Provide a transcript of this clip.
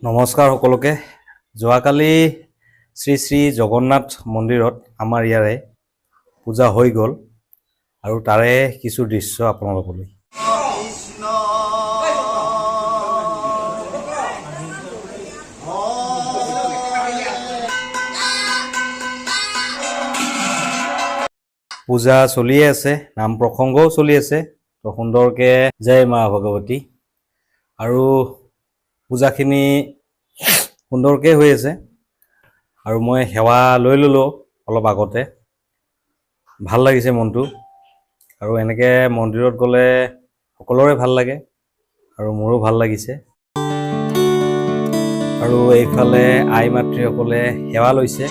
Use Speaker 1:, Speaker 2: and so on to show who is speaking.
Speaker 1: নমস্কাৰ সকলোকে। যোৱাকালি শ্ৰী শ্ৰী জগন্নাথ মন্দিৰত আমাৰ ইয়াৰে পূজা হৈ গ'ল আৰু তাৰে কিছু দৃশ্য আপোনালোকলৈ। পূজা চলিয়ে আছে, নাম প্ৰসংগও চলি আছে, তো সুন্দৰকৈ জয় মা ভগৱতী। আৰু পূজাখিনি সুন্দৰকৈ হৈ আছে আৰু মই সেৱা লৈ ল'লোঁ অলপ আগতে। ভাল লাগিছে মনটো, আৰু এনেকৈ মন্দিৰত গ'লে সকলোৰে ভাল লাগে আৰু মোৰো ভাল লাগিছে। আৰু এইফালে আই মাতৃসকলে সেৱা লৈছে।